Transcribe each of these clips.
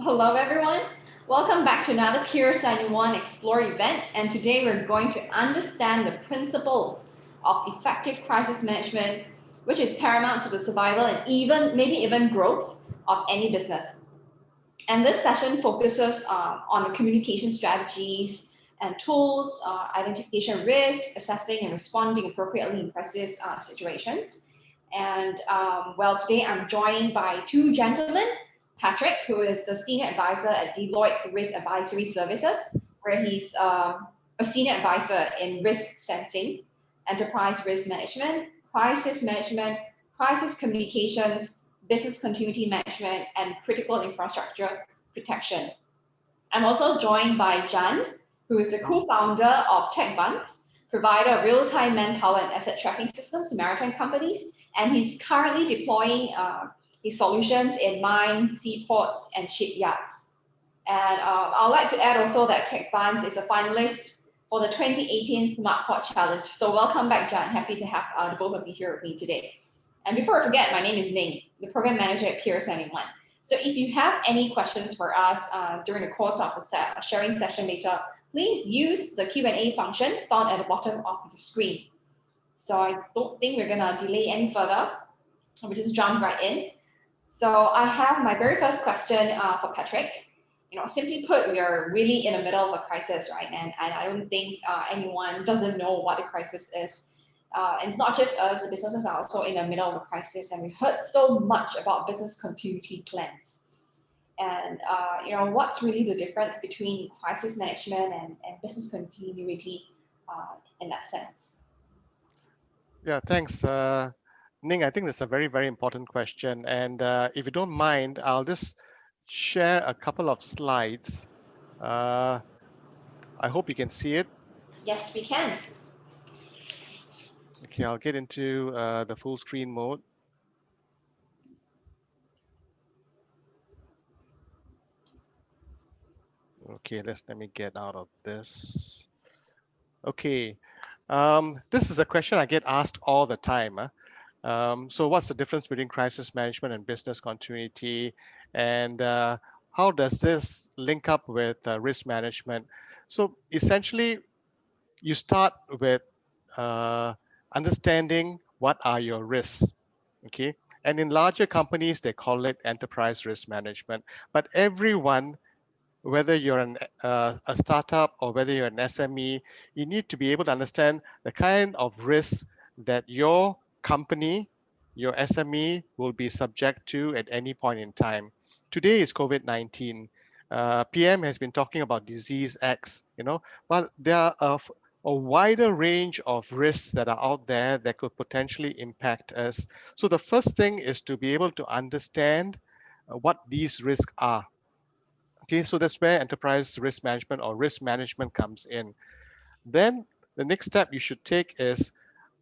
Hello, everyone. Welcome back to another PIER71 Explore event. And today we're going to understand the principles of effective crisis management, which is paramount to the survival and maybe even growth of any business. And this session focuses on the communication strategies and tools, identification of risk, assessing and responding appropriately in crisis situations. And today I'm joined by two gentlemen, Patrick, who is the Senior Advisor at Deloitte Advisory Services, where he's a Senior Advisor in risk sensing, enterprise risk management, crisis communications, business continuity management, and critical infrastructure protection. I'm also joined by Jan, who is the co-founder of Tagvance, provider of real-time manpower and asset tracking systems to maritime companies, and he's currently deploying his solutions in mines, seaports, and shipyards. And I'd like to add also that Tagvance is a finalist for the 2018 Smart Port Challenge. So welcome back, Jan. Happy to have the both of you here with me today. And before I forget, my name is Ning, the Program Manager at PIER71. So if you have any questions for us during the course of the sharing session later, please use the Q&A function found at the bottom of the screen. So I don't think we're going to delay any further. We'll just jump right in. So I have my very first question for Patrick. Simply put, we are really in the middle of a crisis, right? And I don't think anyone doesn't know what the crisis is. And it's not just us, the businesses are also in the middle of a crisis, and we've heard so much about business continuity plans. And what's really the difference between crisis management and business continuity in that sense? Yeah, thanks, Ning. I think that's a very, very important question. And if you don't mind, I'll just share a couple of slides. I hope you can see it. Yes, we can. Okay, I'll get into the full screen mode. Okay, let me get out of this. Okay, this is a question I get asked all the time. So what's the difference between crisis management and business continuity? And how does this link up with risk management? So essentially, you start with understanding what are your risks, okay? And in larger companies, they call it enterprise risk management. But everyone, whether you're a startup or whether you're an SME, you need to be able to understand the kind of risks that your company, your SME will be subject to at any point in time. Today is COVID-19. PM has been talking about disease X, but there are a wider range of risks that are out there that could potentially impact us. So the first thing is to be able to understand what these risks are. Okay, so that's where enterprise risk management or risk management comes in. Then the next step you should take is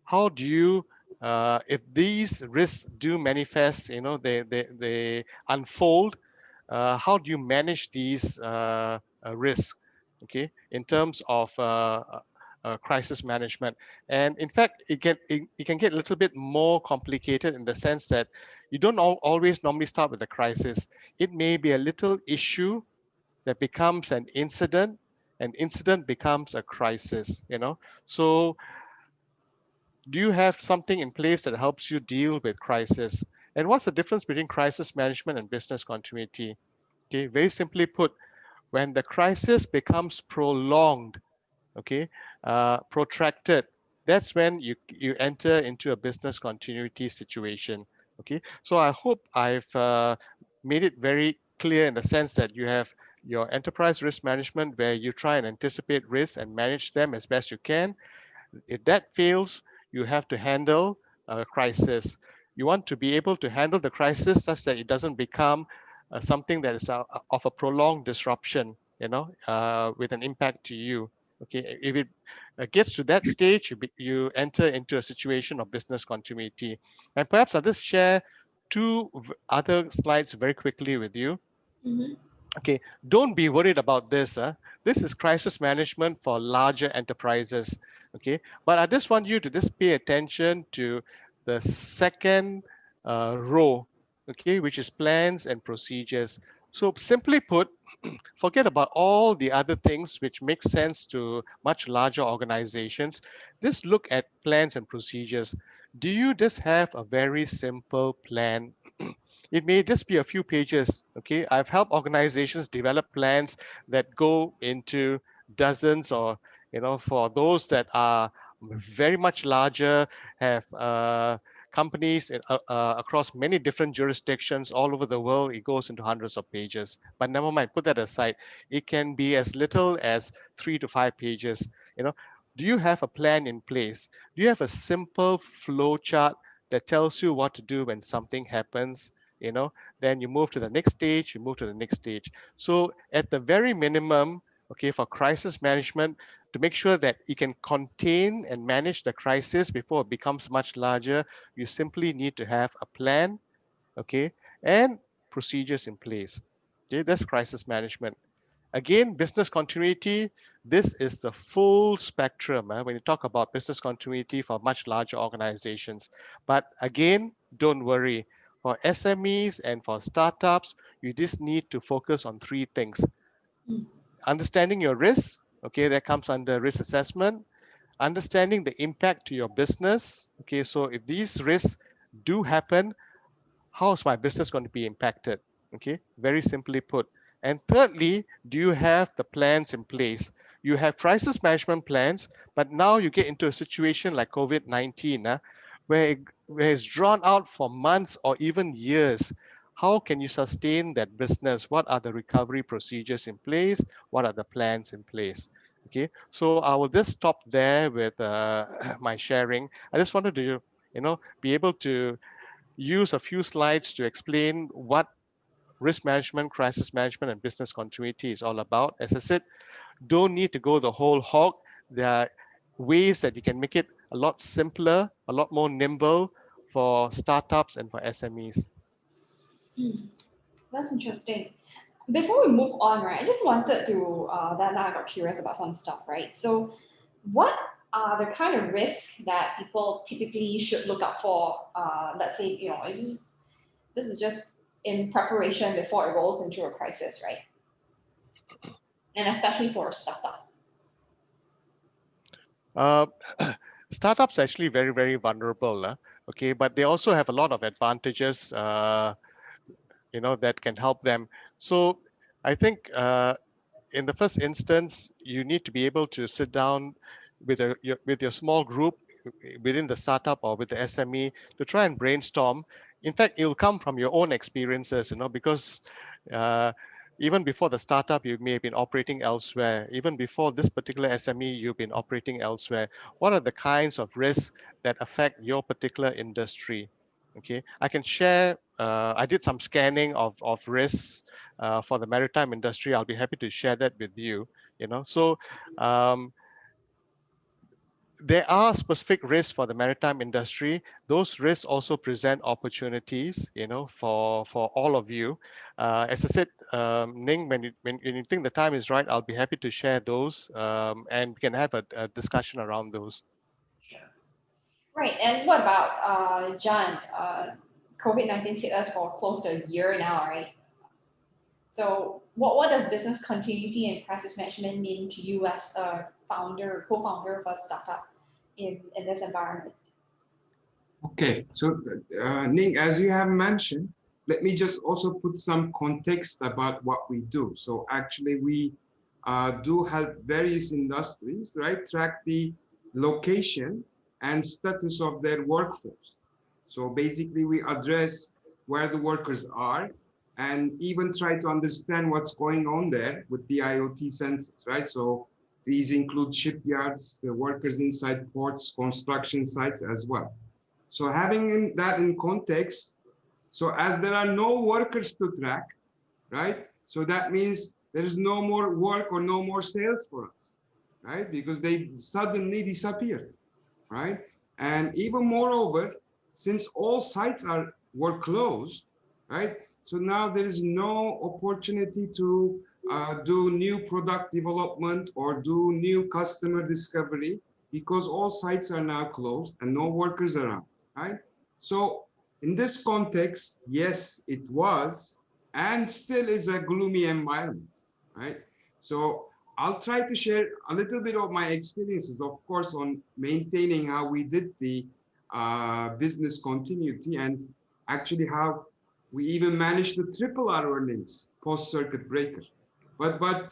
how do you, if these risks do manifest, they unfold, how do you manage these risks, okay, in terms of crisis management? And in fact, it can get a little bit more complicated in the sense that you don't always normally start with a crisis. It may be a little issue that becomes an incident becomes a crisis, So do you have something in place that helps you deal with crisis? And what's the difference between crisis management and business continuity? Okay, very simply put, when the crisis becomes prolonged, okay, protracted, that's when you enter into a business continuity situation. Okay, so I hope I've made it very clear in the sense that you have your enterprise risk management where you try and anticipate risks and manage them as best you can. If that fails, you have to handle a crisis. You want to be able to handle the crisis such that it doesn't become something that is of a prolonged disruption, with an impact to you. Okay, if it gets to that stage, you enter into a situation of business continuity. And perhaps I'll just share two other slides very quickly with you. Mm-hmm. Okay, don't be worried about this. This is crisis management for larger enterprises. Okay, but I just want you to just pay attention to the second row, okay, which is plans and procedures. So simply put, forget about all the other things which make sense to much larger organizations. Just look at plans and procedures. Do you just have a very simple plan? It may just be a few pages. Okay, I've helped organizations develop plans that go into dozens, or for those that are very much larger, have companies across many different jurisdictions all over the world. It goes into hundreds of pages. But never mind, put that aside. It can be as little as 3 to 5 pages. Do you have a plan in place? Do you have a simple flow chart that tells you what to do when something happens? Then you move to the next stage, you move to the next stage. So at the very minimum, okay, for crisis management, to make sure that you can contain and manage the crisis before it becomes much larger, you simply need to have a plan, okay, and procedures in place. Okay, that's crisis management. Again, business continuity, this is the full spectrum when you talk about business continuity for much larger organizations. But again, don't worry. For SMEs and for startups, you just need to focus on 3 things. Mm. Understanding your risks, okay, that comes under risk assessment. Understanding the impact to your business, okay, so if these risks do happen, how is my business going to be impacted? Okay, very simply put. And thirdly, do you have the plans in place? You have crisis management plans, but now you get into a situation like COVID-19, where it's drawn out for months or even years. How can you sustain that business? What are the recovery procedures in place? What are the plans in place? Okay, so I will just stop there with my sharing. I just wanted to, be able to use a few slides to explain what risk management, crisis management, and business continuity is all about. As I said, don't need to go the whole hog. There are ways that you can make it a lot simpler, a lot more nimble for startups and for SMEs. Mm. That's interesting. Before we move on, right, I just wanted to, then I got curious about some stuff, right? So, what are the kind of risks that people typically should look out for? Let's say, this is just in preparation before it rolls into a crisis, right? And especially for a startup. Uh, Startups are actually very, very vulnerable, okay, but they also have a lot of advantages, that can help them. So I think in the first instance, you need to be able to sit down with your small group within the startup or with the SME to try and brainstorm. In fact, it will come from your own experiences, because uh, even before the startup, you may have been operating elsewhere. Even before this particular SME, you've been operating elsewhere. What are the kinds of risks that affect your particular industry? Okay, I can share. I did some scanning of risks for the maritime industry. I'll be happy to share that with you. So um, there are specific risks for the maritime industry. Those risks also present opportunities, for all of you. As I said, Ning, when you think the time is right, I'll be happy to share those, and we can have a discussion around those. Sure. Right. And what about John? COVID-19 hit us for close to a year now, right? So what does business continuity and crisis management mean to you as a founder, co-founder of a startup in this environment? Okay, so Ning, as you have mentioned, let me just also put some context about what we do. So actually we do help various industries, right, track the location and status of their workforce. So basically we address where the workers are and even try to understand what's going on there with the IoT sensors, right? So these include shipyards, the workers inside ports, construction sites as well. So having that in context, so as there are no workers to track, right? So that means there is no more work or no more sales for us, right? Because they suddenly disappear, right? And even moreover, since all sites were closed, right? So now there is no opportunity to do new product development or do new customer discovery because all sites are now closed and no workers around, right? So in this context, yes, it was and still it's a gloomy environment, right? So I'll try to share a little bit of my experiences, of course, on maintaining how we did the business continuity, and actually how we even managed to triple our earnings post circuit breaker. But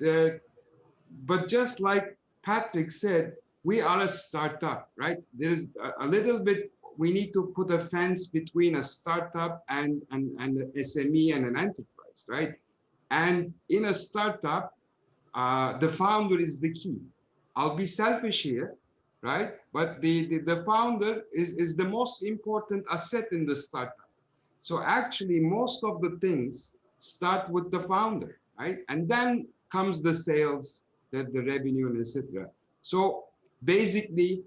just like Patrick said, we are a startup, right? There's a little bit, we need to put a fence between a startup and an SME and an enterprise, right? And in a startup, the founder is the key. I'll be selfish here, right? But the founder is the most important asset in the startup. So actually, most of the things start with the founder, right? And then comes the sales, the revenue, and etc. So basically,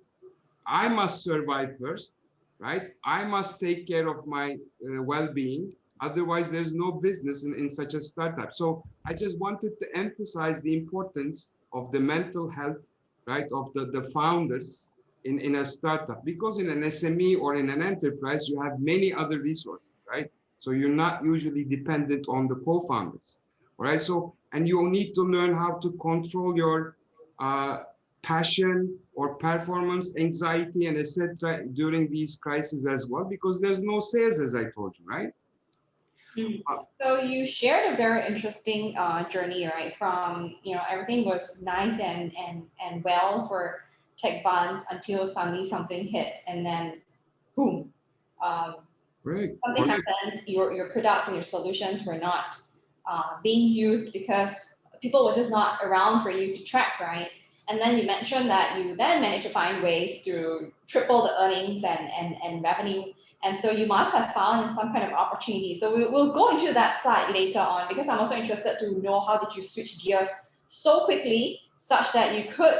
I must survive first, right? I must take care of my well-being. Otherwise, there's no business in such a startup. So I just wanted to emphasize the importance of the mental health, right, of the founders in a startup. Because in an SME or in an enterprise, you have many other resources, right? So you're not usually dependent on the co-founders, all right? So, and you need to learn how to control your passion or performance anxiety and etc. during these crises as well, because there's no sales, as I told you, right? So you shared a very interesting journey, right? From, everything was nice and well for Tagvance until suddenly something hit, and then boom, um, Right. something happened. Your products and your solutions were not being used because people were just not around for you to track, right? And then you mentioned that you then managed to find ways to triple the earnings and revenue. And so you must have found some kind of opportunity. So we'll go into that side later on, because I'm also interested to know how did you switch gears so quickly such that you could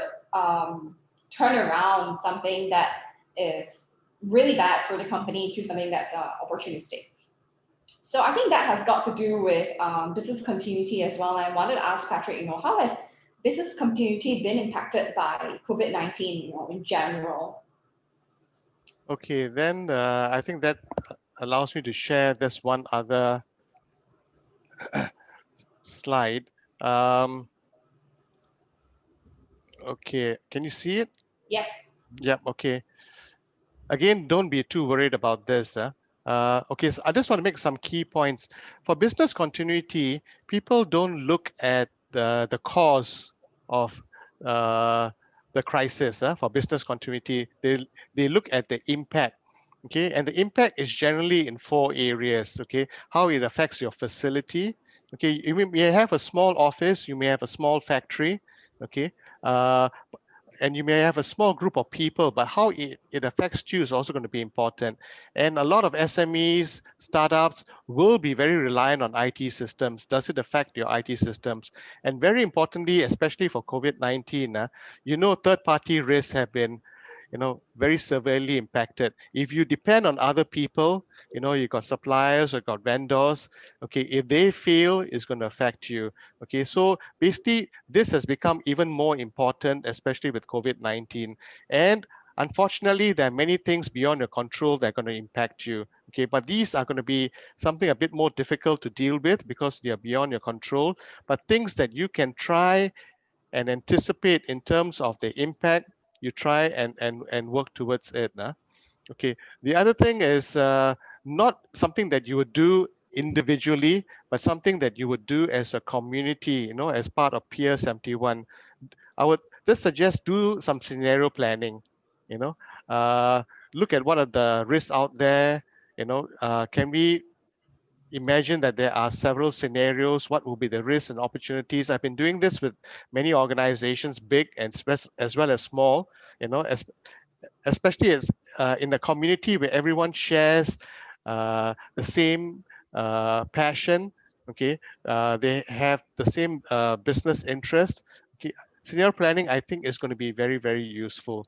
turn around something that is really bad for the company to something that's opportunistic. So I think that has got to do with business continuity as well. And I wanted to ask Patrick, how has business continuity been impacted by COVID-19, in general? Okay, then I think that allows me to share this one other slide. Okay, can you see it? Yep. Yep, okay. Again, don't be too worried about this. Okay, so I just want to make some key points. For business continuity, people don't look at the cause of the crisis for business continuity. They look at the impact. Okay, and the impact is generally in 4 areas. Okay, how it affects your facility. Okay, you may have a small office, you may have a small factory. Okay, uh, and you may have a small group of people, but how it affects you is also going to be important. And a lot of SMEs, startups will be very reliant on IT systems. Does it affect your IT systems? And very importantly, especially for COVID-19, third-party risks have been very severely impacted. If you depend on other people, you got suppliers or got vendors, okay, if they fail, it's going to affect you. Okay, so basically this has become even more important, especially with COVID-19. And unfortunately, there are many things beyond your control that are going to impact you. Okay, but these are going to be something a bit more difficult to deal with because they are beyond your control. But things that you can try and anticipate in terms of the impact, you try and work towards it. Okay, the other thing is not something that you would do individually, but something that you would do as a community, as part of PIER71. I would just suggest do some scenario planning, you know, uh, look at what are the risks out there, can we imagine that there are several scenarios, what will be the risks and opportunities. I've been doing this with many organizations, big and as well as small, especially as in the community where everyone shares the same passion. Okay, they have the same business interest. Okay, scenario planning I think is going to be very, very useful.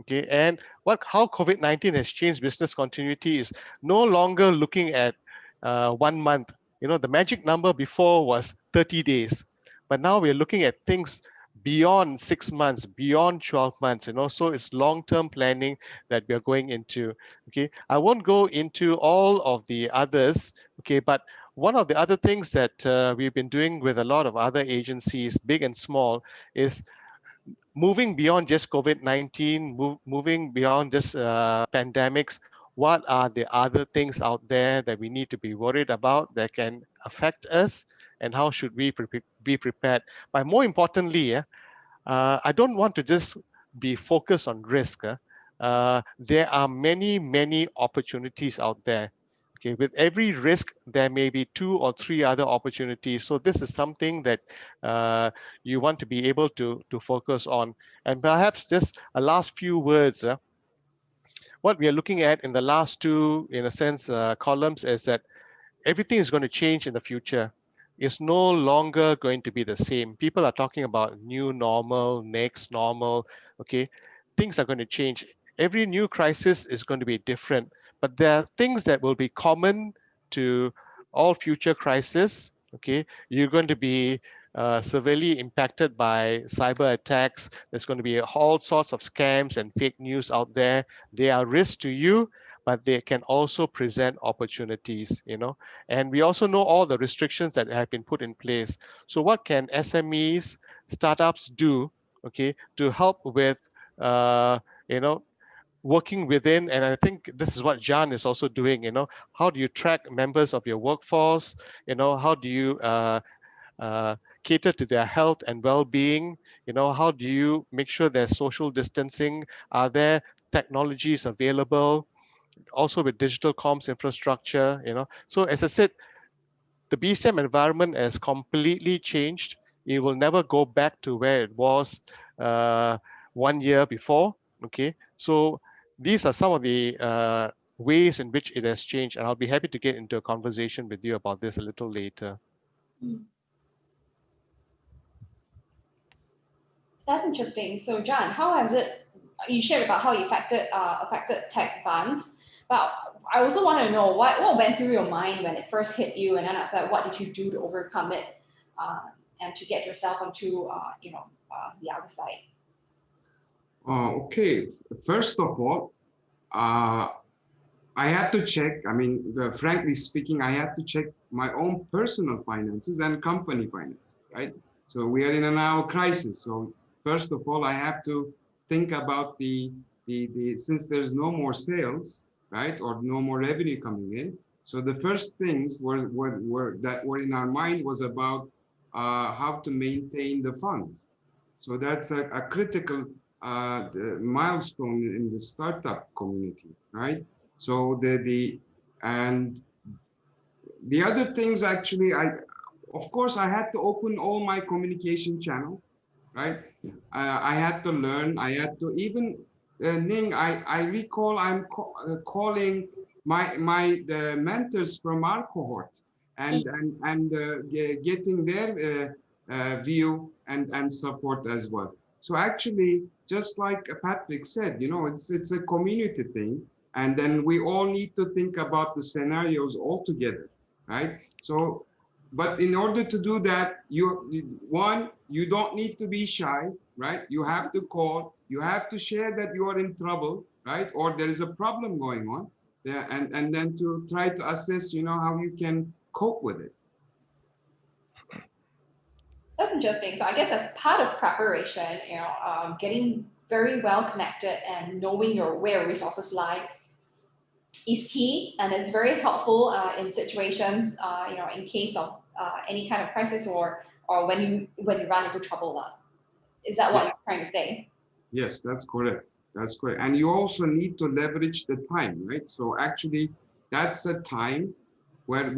Okay, and how COVID-19 has changed business continuity is no longer looking at 1 month. The magic number before was 30 days, but now we're looking at things beyond 6 months, beyond 12 months, so it's long-term planning that we are going into. Okay, I won't go into all of the others. Okay, but One of the other things that we've been doing with a lot of other agencies, big and small, is moving beyond just COVID-19, moving beyond just pandemics. What are the other things out there that we need to be worried about that can affect us, and how should we be prepared? But more importantly, I don't want to just be focused on risk. There are many, many opportunities out there. Okay, with every risk, there may be 2 or 3 other opportunities. So this is something that you want to be able to focus on. And perhaps just a last few words. What we are looking at in the last 2, in a sense, columns is that everything is going to change in the future. It's no longer going to be the same. People are talking about new normal, next normal. Okay, things are going to change. Every new crisis is going to be different, but there are things that will be common to all future crises. Okay, you're going to be severely impacted by cyber attacks. There's going to be all sorts of scams and fake news out there. They are risks to you, but they can also present opportunities, and we also know all the restrictions that have been put in place. So what can SMEs, startups do, okay, to help with, you know, working within, and I think this is what John is also doing, how do you track members of your workforce? How do you cater to their health and well-being? How do you make sure there's social distancing? Are there technologies available? Also with digital comms infrastructure, So as I said, the BCM environment has completely changed. It will never go back to where it was 1 year before. Okay, so these are some of the ways in which it has changed, and I'll be happy to get into a conversation with you about this a little later. That's interesting. So, John, how has it? You shared about how it affected Tagvance, but I also want to know what went through your mind when it first hit you, and then after that, what did you do to overcome it, and to get yourself onto the other side? Okay, first of all, I had to check. I mean, frankly speaking, I had to check my own personal finances and company finances, right? So we are in a now crisis. So first of all, I have to think about the since there's no more sales, right, or no more revenue coming in. So the first things that were in our mind was about how to maintain the funds. So that's a critical milestone in the startup community, right? So and the other things actually, of course, I had to open all my communication channels, right? I had to learn. I had to even Ning. I recall calling the mentors from our cohort and getting their view and support as well. So actually, just like Patrick said, it's a community thing, and then we all need to think about the scenarios all together, right? So, but in order to do that, you don't need to be shy, right? You have to call, you have to share that you are in trouble, right? Or there is a problem going on, yeah, and then to try to assess, how you can cope with it. That's interesting. So I guess as part of preparation, getting very well connected and knowing where resources lie is key, and it's very helpful in situations, in case of any kind of crisis or when you run into trouble. Is that what you're trying to say? Yes, that's correct. That's correct. And you also need to leverage the time, right? So actually, that's a time where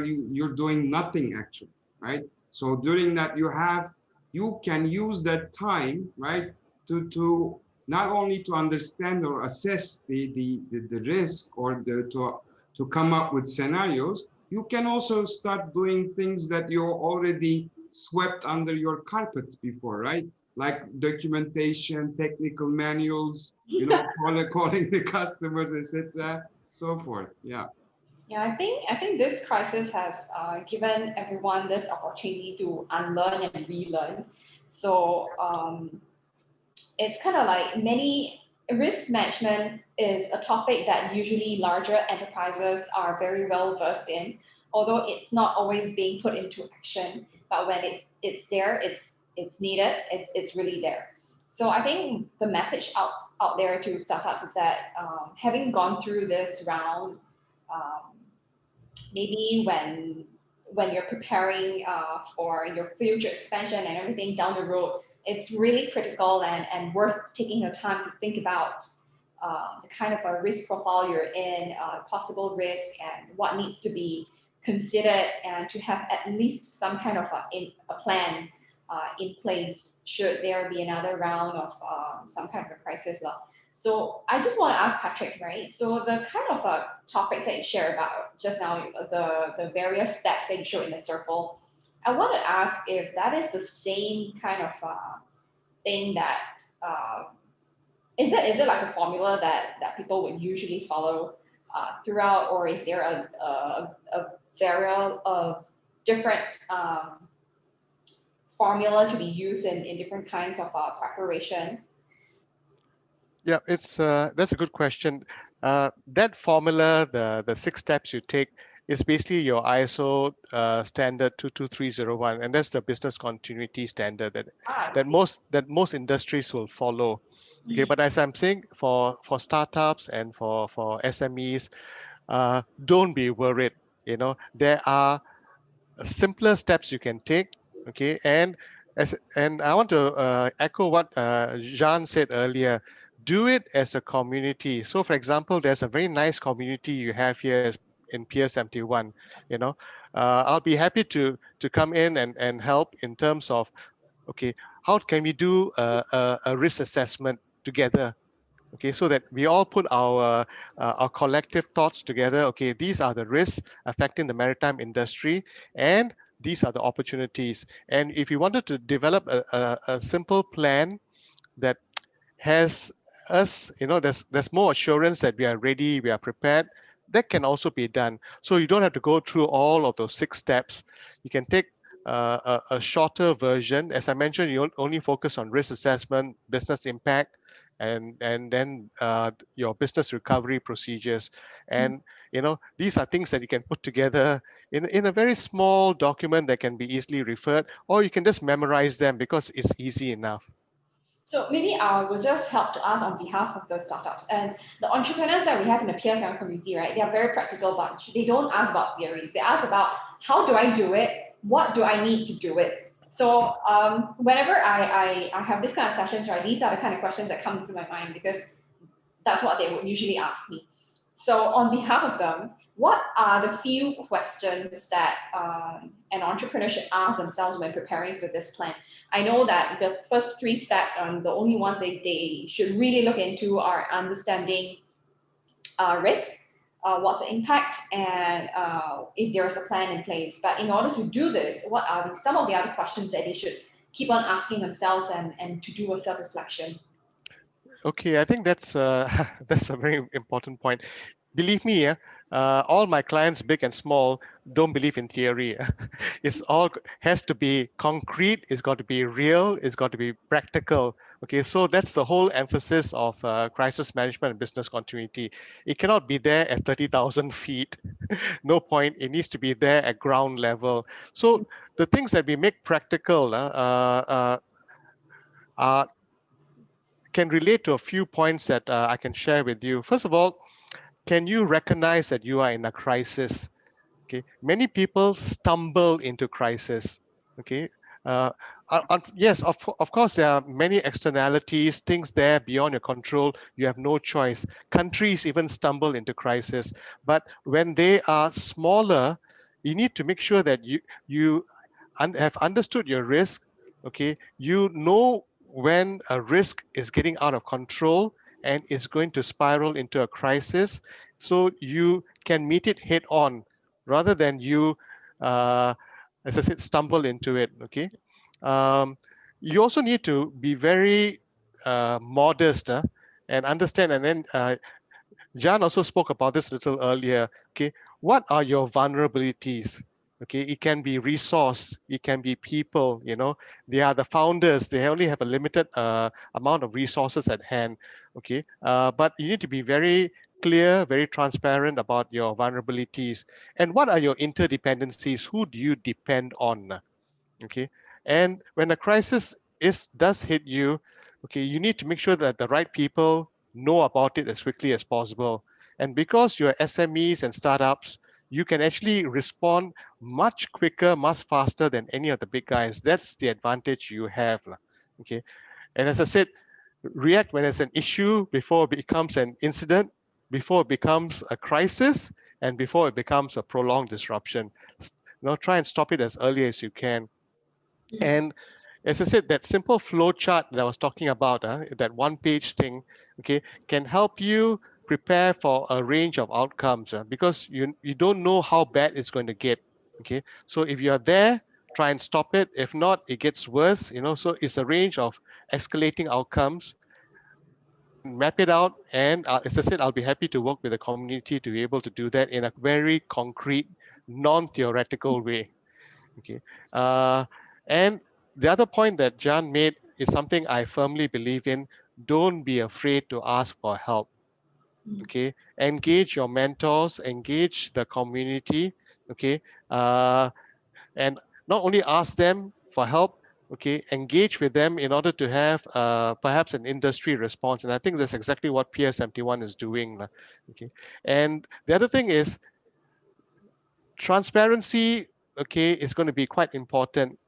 you're doing nothing actually, right? So during that you can use that time, right, to not only to understand or assess the risk or to come up with scenarios. You can also start doing things that you already swept under your carpet before, right? Like documentation, technical manuals, calling the customers, etc., so forth. Yeah. Yeah, I think this crisis has given everyone this opportunity to unlearn and relearn. So it's kind of like many risk management is a topic that usually larger enterprises are very well versed in. although it's not always being put into action, but when it's there, it's needed, it's really there. So I think the message out there to startups is that having gone through this round, um, maybe when you're preparing for your future expansion and everything down the road, it's really critical and worth taking the time to think about the kind of a risk profile you're in, possible risk, and what needs to be considered, and to have at least some kind of a plan in place should there be another round of some kind of a crisis. So I just want to ask Patrick, right? So the kind of topics that you shared about just now, the various steps that you showed in the circle, I want to ask if that is the same kind of thing that is it like a formula that people would usually follow throughout, or is there a variable of different formula to be used in different kinds of preparation? Yeah, that's a good question. That formula, the 6 steps you take, is basically your ISO standard 22301, and that's the business continuity standard that I that see. most industries will follow. Okay, but as I'm saying, for startups and for SMEs, don't be worried. There are simpler steps you can take. Okay, and I want to echo what Jean said earlier. Do it as a community. So for example, there's a very nice community you have here in PIER71. I'll be happy to come in and help in terms of, okay, how can we do a risk assessment together? Okay, so that we all put our collective thoughts together. Okay, these are the risks affecting the maritime industry, and these are the opportunities. And if you wanted to develop a simple plan that has us, there's more assurance that we are ready, we are prepared, that can also be done. So you don't have to go through all of those 6 steps. You can take a shorter version. As I mentioned, you only focus on risk assessment, business impact, and then your business recovery procedures. And these are things that you can put together in a very small document that can be easily referred, or you can just memorize them because it's easy enough. So maybe I will just help to ask on behalf of the startups and the entrepreneurs that we have in the PIER71 community, right? They are very practical bunch. They don't ask about theories. They ask about how do I do it? What do I need to do it? So whenever I have this kind of sessions, right, these are the kind of questions that come through my mind because that's what they would usually ask me. So on behalf of them, what are the few questions that an entrepreneur should ask themselves when preparing for this plan? I know that the first 3 steps are the only ones they should really look into are understanding risk, what's the impact, and if there is a plan in place. But in order to do this, what are some of the other questions that they should keep on asking themselves and to do a self-reflection? Okay, I think that's that's a very important point. Believe me, all my clients, big and small, don't believe in theory. It's all has to be concrete. It's got to be real. It's got to be practical. Okay, so that's the whole emphasis of crisis management and business continuity. It cannot be there at 30,000 feet. No point. It needs to be there at ground level. So the things that we make practical are can relate to a few points that I can share with you. First of all, can you recognize that you are in a crisis? Okay, many people stumble into crisis. Okay, yes, of course, there are many externalities, things there beyond your control. You have no choice. Countries even stumble into crisis. But when they are smaller, you need to make sure that you have understood your risk. Okay, you know when a risk is getting out of control and is going to spiral into a crisis, so you can meet it head on rather than you, as I said, stumble into it. Okay, you also need to be very modest and understand. And then Jan also spoke about this a little earlier. Okay, what are your vulnerabilities? Okay, it can be resource, it can be people. They are the founders. They only have a limited amount of resources at hand. Okay, but you need to be very clear, very transparent about your vulnerabilities and what are your interdependencies. Who do you depend on? Okay, and when a crisis does hit you, okay, you need to make sure that the right people know about it as quickly as possible. And because you're SMEs and startups, you can actually respond much quicker, much faster than any of the big guys. That's the advantage you have. Okay, and as I said, react when it's an issue before it becomes an incident, before it becomes a crisis, and before it becomes a prolonged disruption. Try and stop it as early as you can. And as I said, that simple flow chart that I was talking about, that one-page thing, okay, can help you prepare for a range of outcomes because you don't know how bad it's going to get. Okay, so if you're there, try and stop it. If not, it gets worse. So it's a range of escalating outcomes. Map it out, and as I said, I'll be happy to work with the community to be able to do that in a very concrete, non-theoretical way. Okay, and the other point that Jan made is something I firmly believe in. Don't be afraid to ask for help. Okay, engage your mentors, engage the community. Okay, and not only ask them for help. Okay, engage with them in order to have perhaps an industry response, and I think that's exactly what PIER71 is doing. Okay, and the other thing is transparency. Okay, is going to be quite important.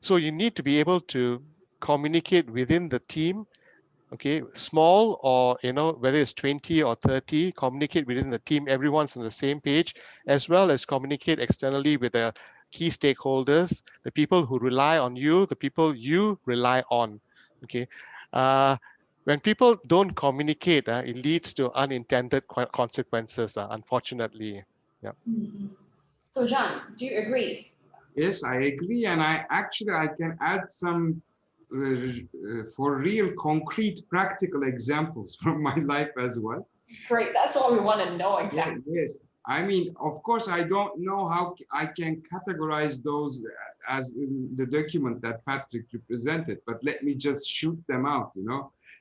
So you need to be able to communicate within the team, okay, small or, whether it's 20 or 30, communicate within the team, everyone's on the same page, as well as communicate externally with the key stakeholders, the people who rely on you, the people you rely on, okay. When people don't communicate, it leads to unintended consequences, unfortunately. Yeah. So John, do you agree? Yes, I agree, and I can add some for real, concrete, practical examples from my life as well. Great, that's what we want to know exactly. Yes, I mean, of course, I don't know how I can categorize those as in the document that Patrick represented, but let me just shoot them out,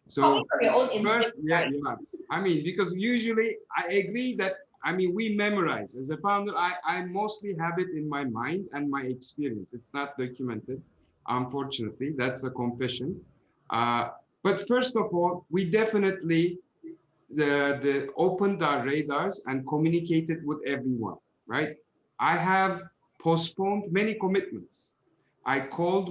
So Probably from your own first, instinct, right? I mean, because usually I agree that, I mean, we memorize. As a founder, I mostly have it in my mind and my experience. It's not documented, unfortunately. That's a confession. But first of all, we definitely opened our radars and communicated with everyone, right? I have postponed many commitments. I called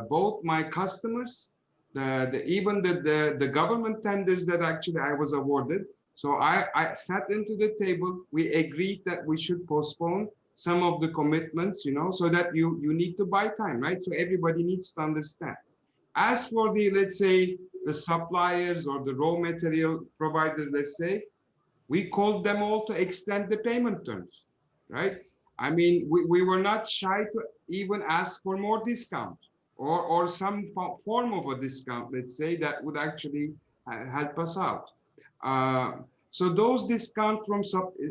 both my customers, even the government tenders that actually I was awarded. So I sat into the table. We agreed that we should postpone some of the commitments, so that you need to buy time, right? So everybody needs to understand. As for the, let's say, the suppliers or the raw material providers, let's say, we called them all to extend the payment terms, right? I mean, we were not shy to even ask for more discount or some form of a discount, let's say, that would actually help us out. So those discount from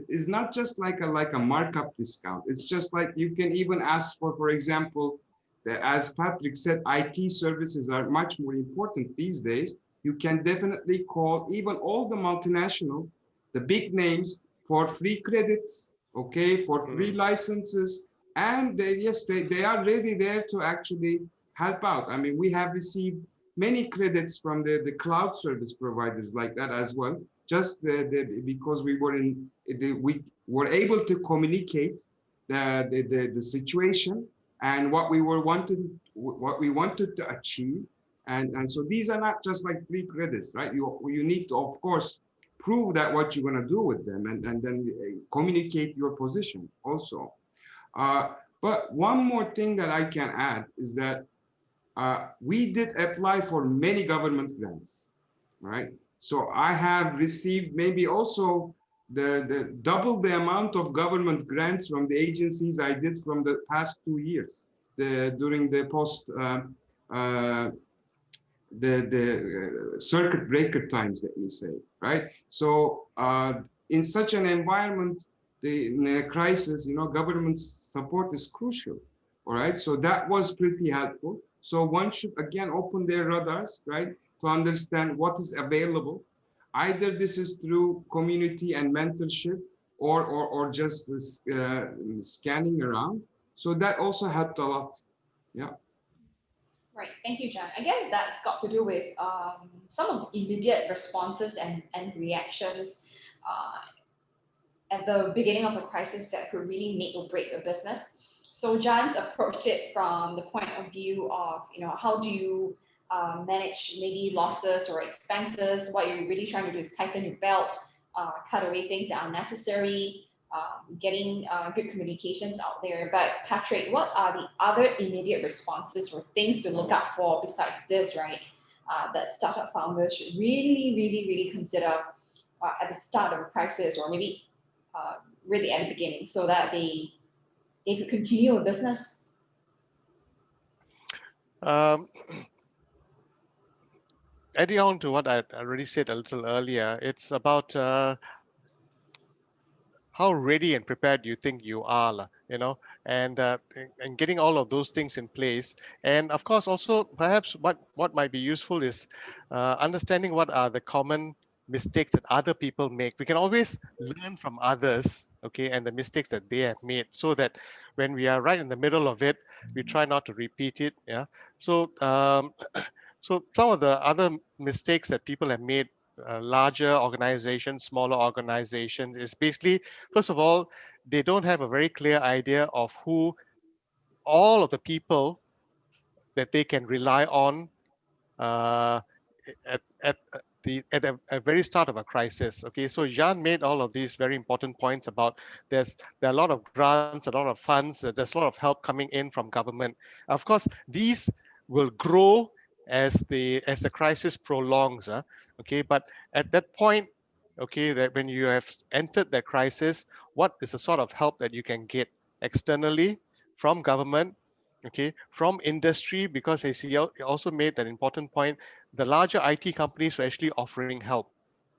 is not just like a markup discount. It's just like you can even ask for example, as Patrick said, IT services are much more important these days. You can definitely call even all the multinationals, the big names, for free credits, okay, for free licenses. And yes, they are ready there to actually help out. I mean, we have received many credits from the cloud service providers like that as well, just because we were able to communicate the situation and what we wanted to achieve. And so these are not just like free credits, right? You need to, of course, prove that what you're going to do with them and then communicate your position also. But one more thing that I can add is that we did apply for many government grants, right? So I have received maybe also the double the amount of government grants from the agencies I did from the past 2 years during the circuit breaker times, let me say, right? So in such an environment, in a crisis, government support is crucial, all right? So that was pretty helpful. So one should again open their radars, right, to understand what is available. Either this is through community and mentorship, or just this, scanning around. So that also helped a lot. Yeah. Right, thank you, John. I guess that's got to do with some of the immediate responses and reactions at the beginning of a crisis that could really make or break a business. So John's approached it from the point of view of, how do you manage maybe losses or expenses? What you're really trying to do is tighten your belt, cut away things that are necessary, getting good communications out there. But Patrick, what are the other immediate responses or things to look out for besides this, right? That startup founders should really, really, really consider at the start of a crisis, or maybe uh, really at the beginning, so that they could continue a business. Um, Adding on to what I already said a little earlier, it's about how ready and prepared you think you are, and getting all of those things in place. And of course, also perhaps what might be useful is understanding what are the common mistakes that other people make. We can always learn from others, okay, and the mistakes that they have made, so that when we are right in the middle of it, we try not to repeat it. Yeah. So so some of the other mistakes that people have made, larger organizations, smaller organizations, is basically, first of all, they don't have a very clear idea of who all of the people that they can rely on uh, at very start of a crisis. Okay, so Jan made all of these very important points about there are a lot of grants, a lot of funds, there's a lot of help coming in from government. Of course, these will grow as the crisis prolongs. Okay, but at that point, okay, that when you have entered that crisis, what is the sort of help that you can get externally from government, okay, from industry? Because as he also made that important point, the larger IT companies were actually offering help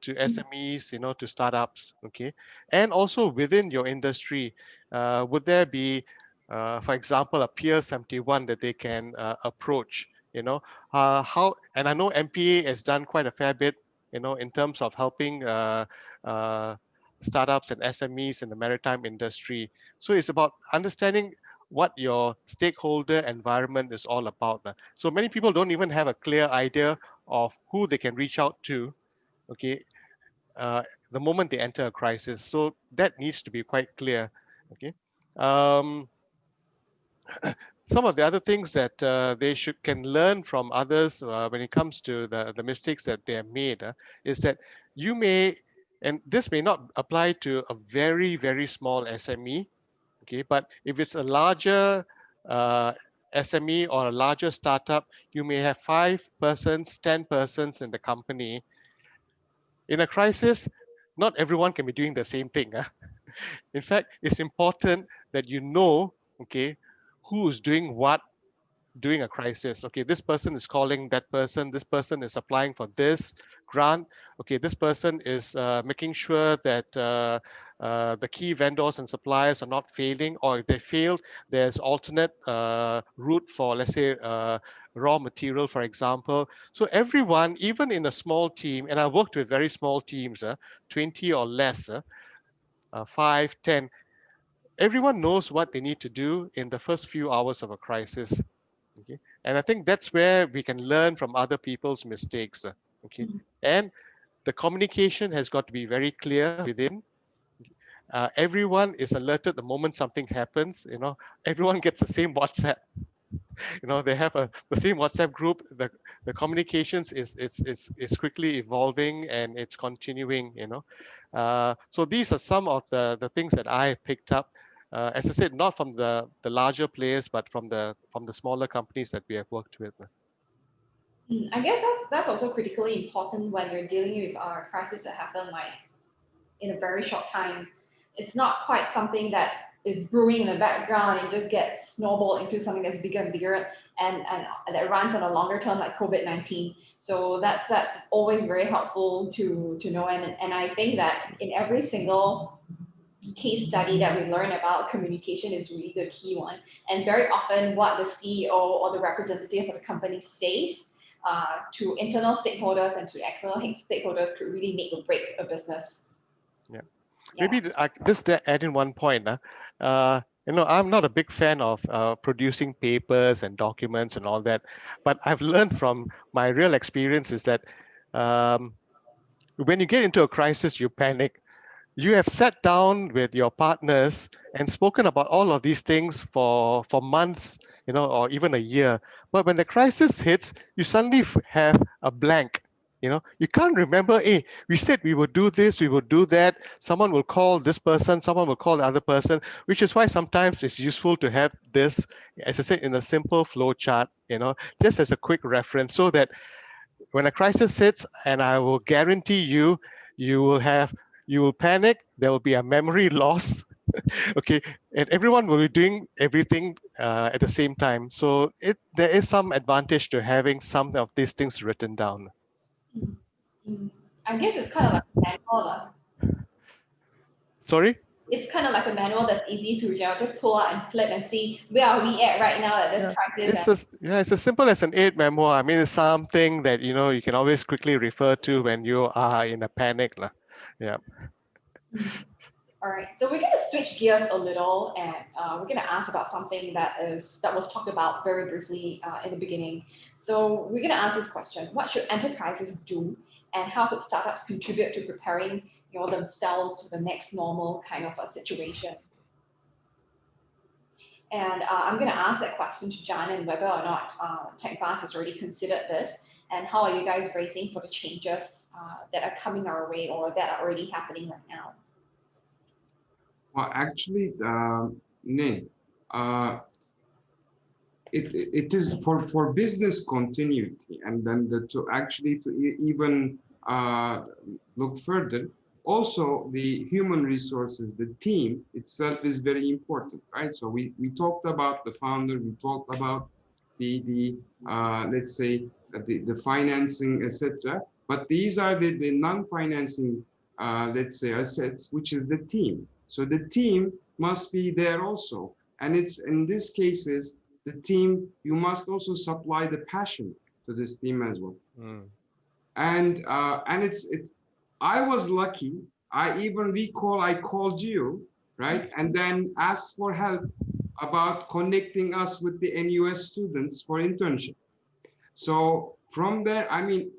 to SMEs, to startups, okay, and also within your industry, would there be, for example, a PIER71 that they can approach, how, and I know MPA has done quite a fair bit, in terms of helping uh, startups and SMEs in the maritime industry. So it's about understanding what your stakeholder environment is all about. So many people don't even have a clear idea of who they can reach out to, okay, uh, the moment they enter a crisis. So that needs to be quite clear, okay. Um, some of the other things that they can learn from others when it comes to the mistakes that they have made is that you may, and this may not apply to a very, very small SME, okay, but if it's a larger uh, SME or a larger startup, you may have 5 persons, 10 persons in the company. In a crisis, not everyone can be doing the same thing. In fact, it's important that you know, okay, who is doing what during a crisis. Okay, this person is calling that person, this person is applying for this grant, okay, this person is making sure that the key vendors and suppliers are not failing, or if they failed, there's alternate route for, let's say, raw material, for example. So everyone, even in a small team, and I worked with very small teams, 20 or less, 5, 10, everyone knows what they need to do in the first few hours of a crisis. Okay, and I think that's where we can learn from other people's mistakes. Okay, and the communication has got to be very clear within. Everyone is alerted the moment something happens. Everyone gets the same WhatsApp. They have the same WhatsApp group. The communications is quickly evolving, and it's continuing. So these are some of the things that I picked up. As I said, not from the larger players, but from the smaller companies that we have worked with. I guess that's also critically important when you're dealing with a crisis that happen like in a very short time. It's not quite something that is brewing in the background and just gets snowballed into something that's bigger and bigger, and that runs on a longer term, like COVID-19. So that's always very helpful to know. And I think that in every single case study that we learn about, communication is really the key one. And very often what the CEO or the representative of the company says to internal stakeholders and to external stakeholders could really make or break a business. Yeah. Yeah. Maybe just to add in one point. I'm not a big fan of producing papers and documents and all that, but I've learned from my real experience is that um, when you get into a crisis, you panic. You have sat down with your partners and spoken about all of these things for months, or even a year. But when the crisis hits, you suddenly have a blank. You can't remember, hey, we said we would do this, we would do that. Someone will call this person, someone will call the other person, which is why sometimes it's useful to have this, as I said, in a simple flow chart, just as a quick reference, so that when a crisis hits, and I will guarantee you, you will panic, there will be a memory loss, okay, and everyone will be doing everything at the same time. So there is some advantage to having some of these things written down. Mm. I guess it's kind of like a manual. Sorry? It's kind of like a manual that's easy to just pull out and flip and see where are we at right now at this crisis. It's as simple as an 8 memoir. I mean, it's something that you can always quickly refer to when you are in a panic. Yeah. All right, so we're going to switch gears a little, and we're going to ask about something that was talked about very briefly in the beginning. So we're going to ask this question: what should enterprises do, and how could startups contribute to preparing themselves to the next normal kind of a situation? And I'm going to ask that question to John, and whether or not Tagvance has already considered this, and how are you guys bracing for the changes that are coming our way or that are already happening right now? Well, actually, Nick, it is for business continuity, and then even look further. Also, the human resources, the team itself is very important, right? So we talked about the founder, we talked about the let's say the financing, etc. But these are the non-financing, let's say, assets, which is the team. So the team must be there also, and it's in these cases the team, you must also supply the passion to this team as well. And I was lucky. I even recall I called you, right, and then asked for help about connecting us with the NUS students for internship. So from there, I mean,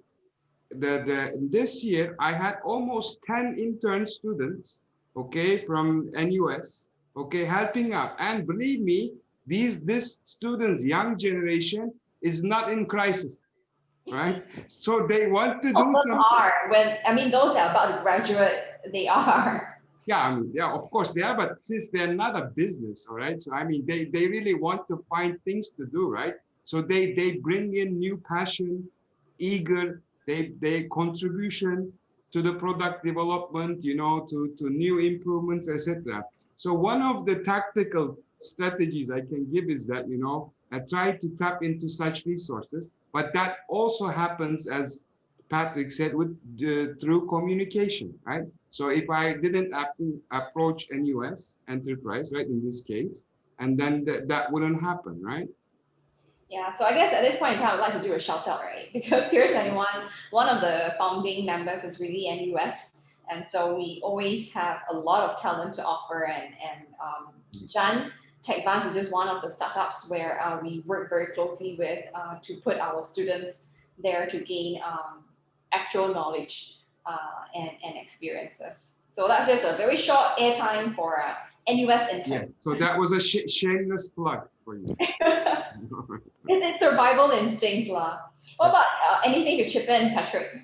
this year I had almost 10 intern students, okay, from NUS, okay, helping out. And believe me, this students, young generation, is not in crisis, right? So they want to do something. Those that are about to graduate, they are. Yeah, yeah, of course they are, but since they're not a business, all right, so I mean, they really want to find things to do, right? So they bring in new passion, eager, they contribution to the product development, to new improvements, etc. So one of the tactical strategies I can give is that, I try to tap into such resources, but that also happens, as Patrick said, through communication, right? So if I didn't approach NUS enterprise, right, in this case, and then that wouldn't happen, right? Yeah, so I guess at this point in time, I'd like to do a shout out, right? Because PIER71, one of the founding members is really NUS. And so we always have a lot of talent to offer. And Jan, Tagvance is just one of the startups where we work very closely with to put our students there to gain actual knowledge and experiences. So that's just a very short airtime for NUS intern. Yeah, so that was a shameless plug for you. It's survival instinct, lah. What about anything to chip in, Patrick?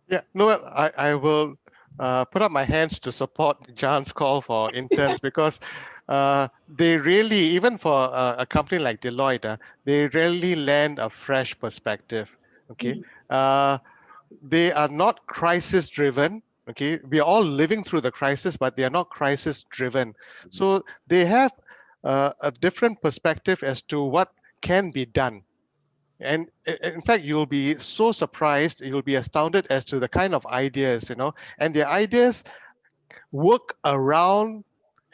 Yeah, no, I will put up my hands to support John's call for interns because they really, even for a company like Deloitte, they really lend a fresh perspective. Okay, they are not crisis driven. Okay, we are all living through the crisis, but they are not crisis driven. So they have a different perspective as to what can be done. And in fact, you'll be so surprised, you'll be astounded as to the kind of ideas, and the ideas work around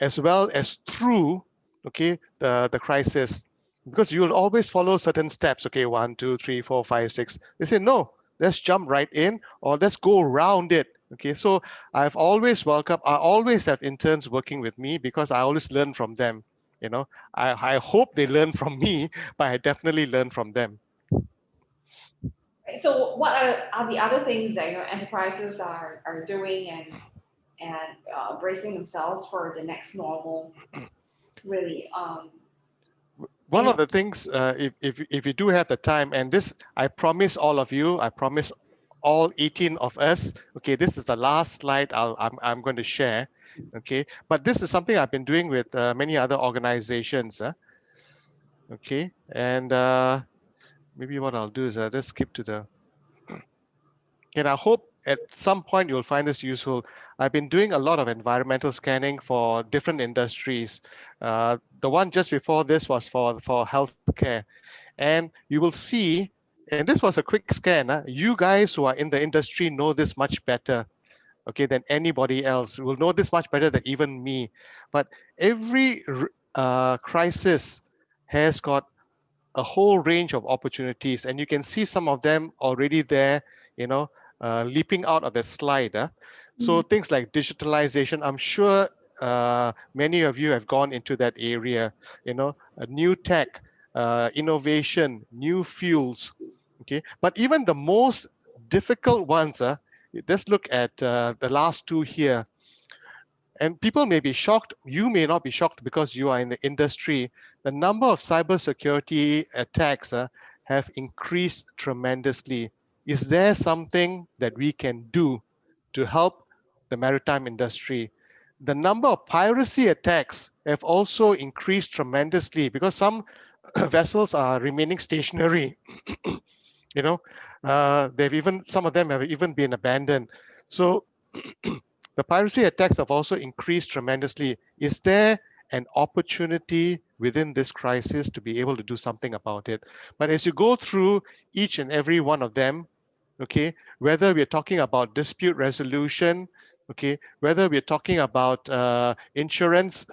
as well as through, okay, the crisis. because you will always follow certain steps. Okay, 1, 2, 3, 4, 5, 6. They say, no, let's jump right in, or let's go around it. Okay, so I've always welcomed, I always have interns working with me because I always learn from them. You know, I hope they learn from me, but I definitely learn from them. Right. So what are the other things that enterprises are doing and bracing themselves for the next normal? Really, One of the things, if you do have the time, and this, I promise all of you, I promise all 18 of us, okay, this is the last slide I'm going to share, okay, but this is something I've been doing with many other organizations, okay, and maybe what I'll do is I'll just skip to the, and I hope at some point you'll find this useful. I've been doing a lot of environmental scanning for different industries. The one just before this was for healthcare. And you will see, and this was a quick scan, you guys who are in the industry know this much better, okay, than anybody else. Will know this much better than even me. But every crisis has got a whole range of opportunities, and you can see some of them already there, you know, leaping out of the slide. So things like digitalization, I'm sure many of you have gone into that area, you know, new tech, innovation, new fuels, okay? But even the most difficult ones, let's look at the last two here. And people may be shocked, you may not be shocked because you are in the industry. The number of cybersecurity attacks have increased tremendously. Is there something that we can do to help the maritime industry? The number of piracy attacks have also increased tremendously because some vessels are remaining stationary. You know, some of them have even been abandoned. So the piracy attacks have also increased tremendously. Is there an opportunity within this crisis to be able to do something about it? But as you go through each and every one of them, okay, whether we're talking about dispute resolution, okay, whether we're talking about insurance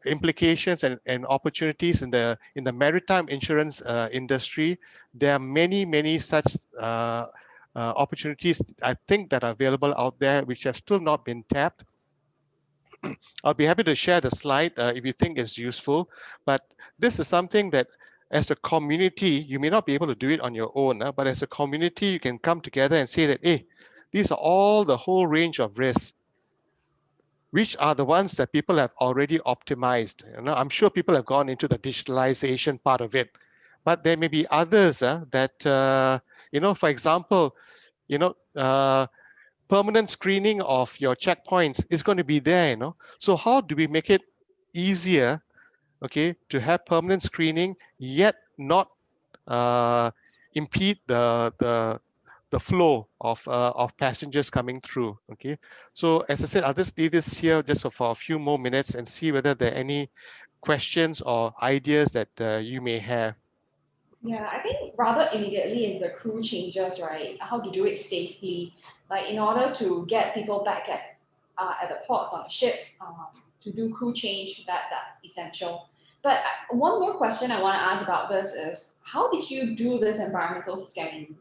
implications and opportunities in the maritime insurance industry, there are many such opportunities I think that are available out there which have still not been tapped. I'll be happy to share the slide if you think it's useful, but this is something that as a community, you may not be able to do it on your own, but as a community, you can come together and say that, hey, these are all the whole range of risks. Which are the ones that people have already optimized? You know, I'm sure people have gone into the digitalization part of it, but there may be others that, you know, for example, you know, permanent screening of your checkpoints is going to be there, you know. So how do we make it easier, okay, to have permanent screening yet not impede the flow of passengers coming through, okay? So as I said, I'll just leave this here just for a few more minutes and see whether there are any questions or ideas that you may have. yeah, I think rather immediately is the crew changes, right? How to do it safely, like in order to get people back at the ports on the ship, to do crew change, that's essential. But one more question I want to ask about this is, how did you do this environmental scanning?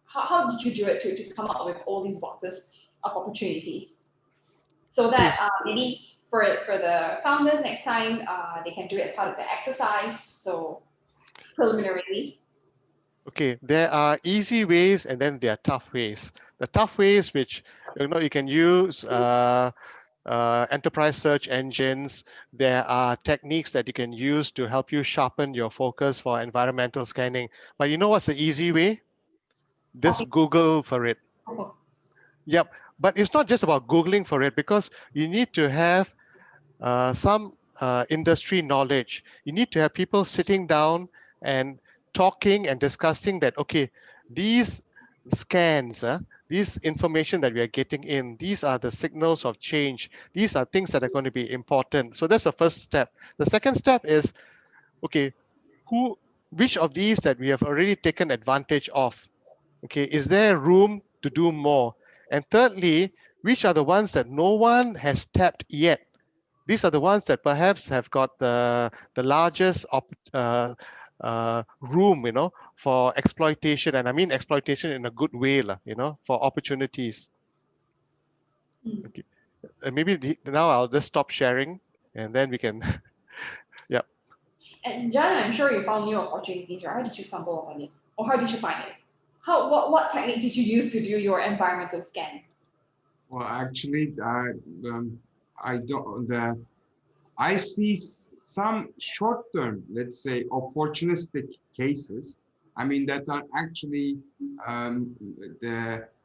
How did you do it to come up with all these boxes of opportunities? So Okay, that maybe for the founders next time, they can do it as part of the exercise. So preliminarily. okay, there are easy ways and then there are tough ways. The tough ways, which you know you can use enterprise search engines. There are techniques that you can use to help you sharpen your focus for environmental scanning. But you know what's the easy way? Just Google for it. Yep. But it's not just about Googling for it because you need to have some industry knowledge. You need to have people sitting down and talking and discussing that, okay, these scans, these information that we are getting in, these are the signals of change. These are things that are going to be important. So that's the first step. The second step is, okay, which of these that we have already taken advantage of? Okay, is there room to do more? And thirdly, which are the ones that no one has tapped yet? these are the ones that perhaps have got the largest room, for exploitation. And I mean exploitation in a good way, for opportunities. Mm. Okay. And maybe now I'll just stop sharing and then we can, yeah. And John, I'm sure you found new opportunities, right? How did you stumble upon it? Or how did you find it? What technique did you use to do your environmental scan? Well, actually, I don't. I see some short-term, let's say, opportunistic cases. I mean, that are actually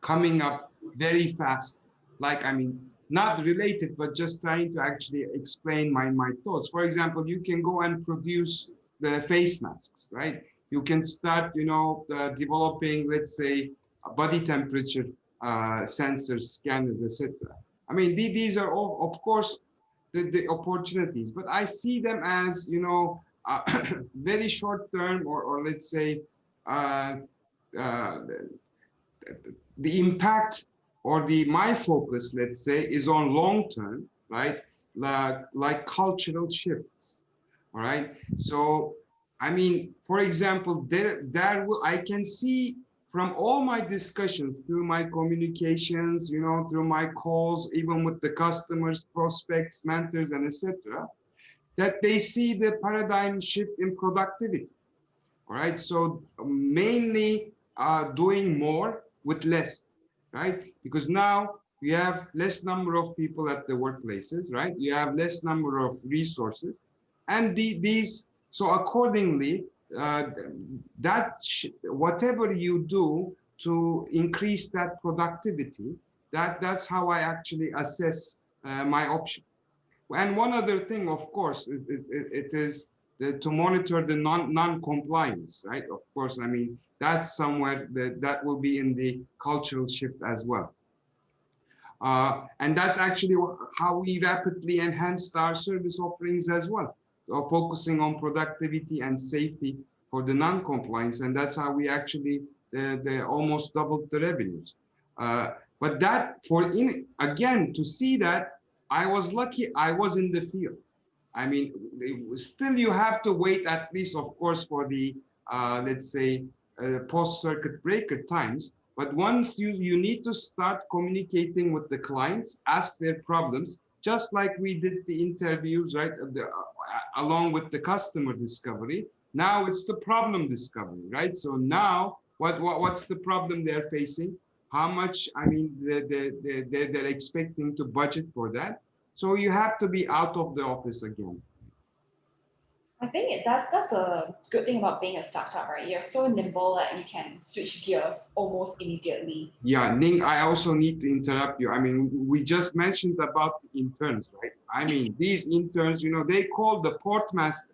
coming up very fast. Like, I mean, not related, but just trying to actually explain my thoughts. For example, you can go and produce the face masks, right? You can start, developing, let's say, a body temperature sensors, scanners, etc. I mean, these are all, of course, the opportunities, but I see them as, very short term, or let's say, uh, uh, the impact or my focus, let's say, is on long term, right? Like cultural shifts, all right? So, I mean, for example, I can see from all my discussions, through my communications, through my calls, even with the customers, prospects, mentors, and etc., that they see the paradigm shift in productivity. All right, so mainly doing more with less, right? Because now you have less number of people at the workplaces, right? You have less number of resources, and so accordingly, whatever you do to increase that productivity, that's how I actually assess my option. And one other thing, of course, it is to monitor the non-compliance, right? Of course, I mean, that's somewhere that will be in the cultural shift as well. And that's actually how we rapidly enhanced our service offerings as well, focusing on productivity and safety for the non-compliance. And that's how we actually almost doubled the revenues. But that again, to see that, I was lucky I was in the field. I mean, still you have to wait at least, of course, for the, let's say, post-circuit breaker times. But once you need to start communicating with the clients, ask their problems, just like we did the interviews, right, along with the customer discovery. Now it's the problem discovery, right? So now, what's the problem they're facing? How much, I mean, they're expecting to budget for that. So you have to be out of the office again. I think that's a good thing about being a startup, right? You're so nimble that you can switch gears almost immediately. Yeah, Ning, I also need to interrupt you. I mean, we just mentioned about the interns, right? I mean, these interns, they call the portmaster.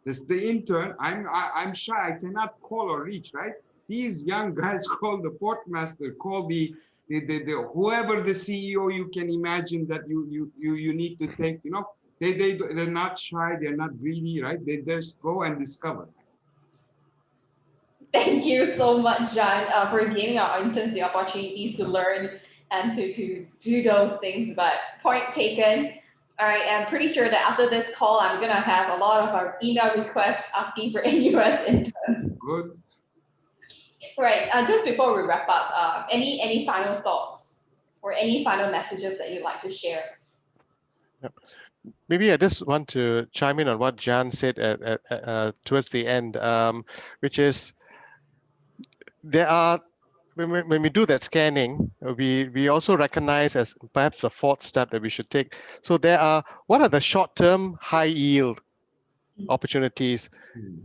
This the intern. I'm shy. I cannot call or reach, right? These young guys call the portmaster, call the whoever the CEO you can imagine that you need to take. They're not shy. They're not greedy, right? They just go and discover. Thank you so much, John, for giving our interns the opportunities to learn and to do those things. But point taken. All right, I'm pretty sure that after this call, I'm gonna have a lot of our email requests asking for AUS interns. Good. Right. Just before we wrap up, any final thoughts or any final messages that you'd like to share? Maybe I just want to chime in on what Jan said towards the end, which is there are, when we do that scanning, we also recognize as perhaps the fourth step that we should take. So what are the short-term high yield opportunities?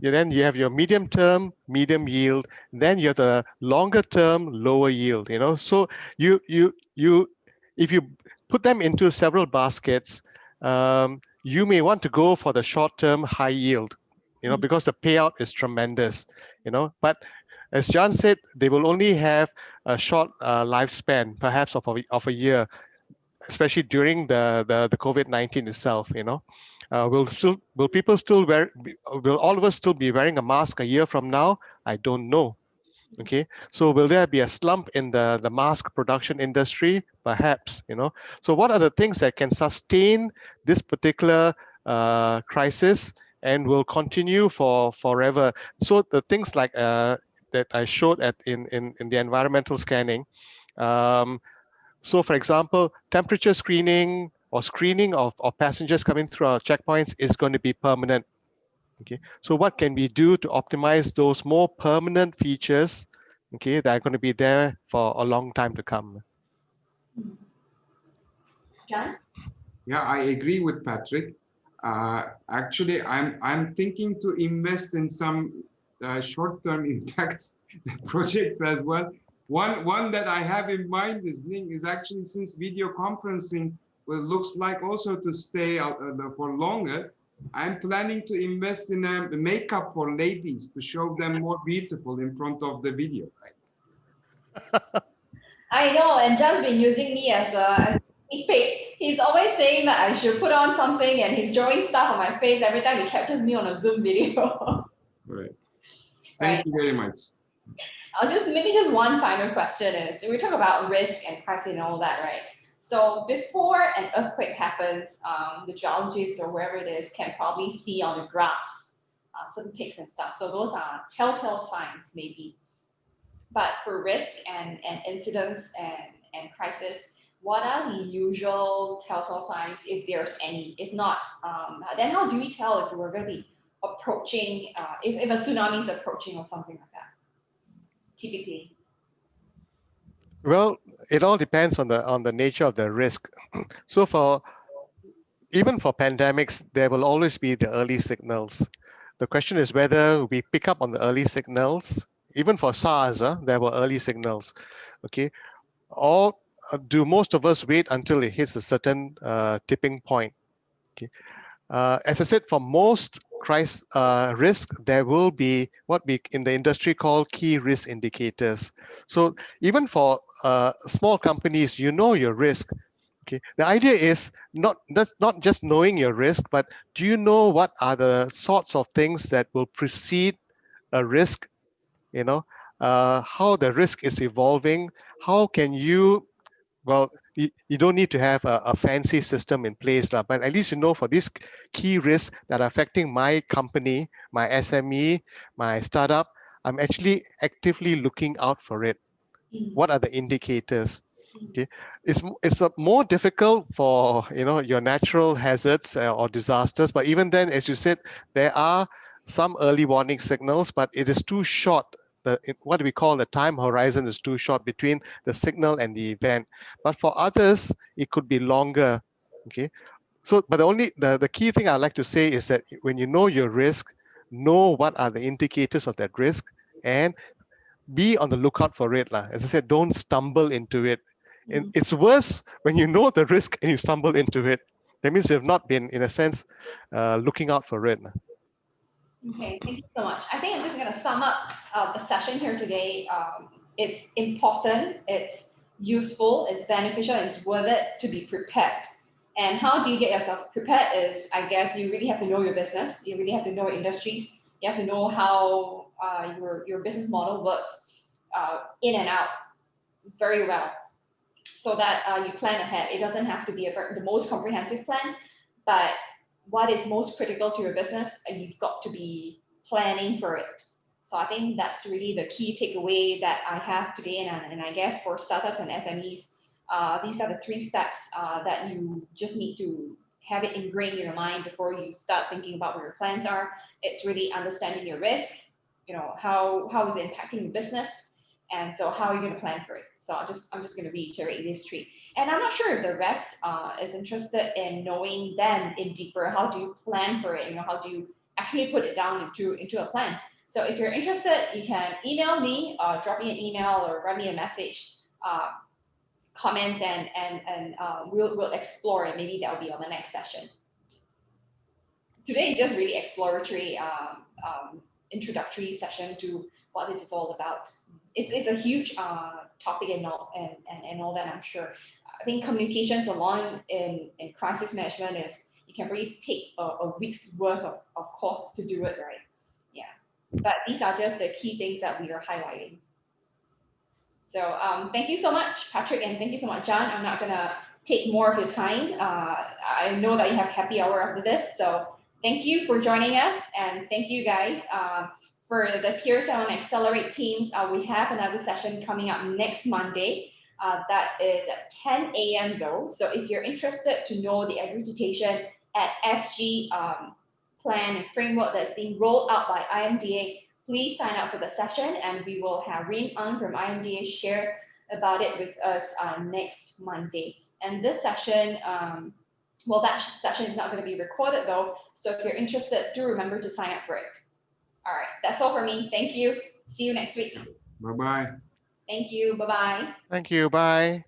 Then you have your medium term, medium yield, then you have the longer term, lower yield, So if you put them into several baskets, you may want to go for the short-term high yield, because the payout is tremendous, But as John said, they will only have a short lifespan, perhaps of a year, especially during the COVID-19 itself. Will all of us still be wearing a mask a year from now? I don't know. Okay, so will there be a slump in the mask production industry? Perhaps, So what are the things that can sustain this particular crisis and will continue for forever? So the things like that I showed in the environmental scanning. So for example, temperature screening or screening of passengers coming through our checkpoints is going to be permanent. Okay, so what can we do to optimize those more permanent features, okay, that are going to be there for a long time to come? John? Yeah, I agree with Patrick. Actually, I'm thinking to invest in some short-term impact projects as well. One that I have in mind is actually, since video conferencing looks like also to stay for longer, I'm planning to invest in a makeup for ladies to show them more beautiful in front of the video. Right? I know, and John's been using me as a sneak peek. He's always saying that I should put on something, and he's drawing stuff on my face every time he captures me on a Zoom video. Right. Right. Thank you very much. Maybe just one final question is, we talk about risk and crisis and all that, right? So before an earthquake happens, the geologists or wherever it is can probably see on the graphs certain peaks and stuff. So those are telltale signs maybe. But for risk and incidents and crisis, what are the usual telltale signs if there's any? If not, then how do we tell if we're going to be approaching, if a tsunami is approaching or something like that? Typically. Well, it all depends on the nature of the risk. So even for pandemics, there will always be the early signals. The question is whether we pick up on the early signals. Even for SARS, there were early signals. Okay, or do most of us wait until it hits a certain tipping point? Okay, as I said, for most risk, there will be what we in the industry call key risk indicators. So even for small companies, you know your risk. Okay, the idea is that's not just knowing your risk, but do you know what are the sorts of things that will precede a risk? How the risk is evolving. How can you you don't need to have a fancy system in place, but at least for these key risks that are affecting my company, my SME, my startup, I'm actually actively looking out for it. What are the indicators? Okay, it's more difficult for your natural hazards or disasters, but even then, as you said, there are some early warning signals, but it is too short. What we call the time horizon is too short between the signal and the event. But for others, it could be longer. Okay, so but the key thing I like to say is that when you know your risk, know what are the indicators of that risk, and be on the lookout for it. As I said, don't stumble into it. And it's worse when you know the risk and you stumble into it. That means you have not been, in a sense, looking out for it. Okay, thank you so much. I think I'm just going to sum up the session here today. It's important, it's useful, it's beneficial, it's worth it to be prepared. And how do you get yourself prepared is, I guess, you really have to know your business. You really have to know your industries. You have to know how your business model works in and out very well, so that you plan ahead. It doesn't have to be the most comprehensive plan, but what is most critical to your business, and you've got to be planning for it. So I think that's really the key takeaway that I have today. And I guess for startups and SMEs, these are the 3 steps that you just need to have it ingrained in your mind before you start thinking about what your plans are. It's really understanding your risk, how is it impacting the business, and so how are you going to plan for it? So I'm just going to reiterate these 3. And I'm not sure if the rest is interested in knowing then in deeper, how do you plan for it? How do you actually put it down into a plan? So if you're interested, you can email me, drop me an email or write me a message, comments, and we'll explore it. Maybe that will be on the next session. Today is just really exploratory, introductory session to what this is all about. It's a huge topic and all that, I'm sure. I think communications alone in crisis management is, you can really take a week's worth of course to do it, right? Yeah. But these are just the key things that we are highlighting. So thank you so much, Patrick, and thank you so much, John. I'm not gonna take more of your time. I know that you have happy hour after this, so thank you for joining us, and thank you guys. For the PIER71 Accelerate teams, we have another session coming up next Monday. That is at 10 a.m. though. So if you're interested to know the accreditation at SG plan and framework that's being rolled out by IMDA, please sign up for the session, and we will have Rin Ang from IMDA share about it with us next Monday. And this session, well, that session is not going to be recorded though. So if you're interested, do remember to sign up for it. All right, that's all for me. Thank you. See you next week. Bye-bye. Thank you. Bye-bye. Thank you. Bye.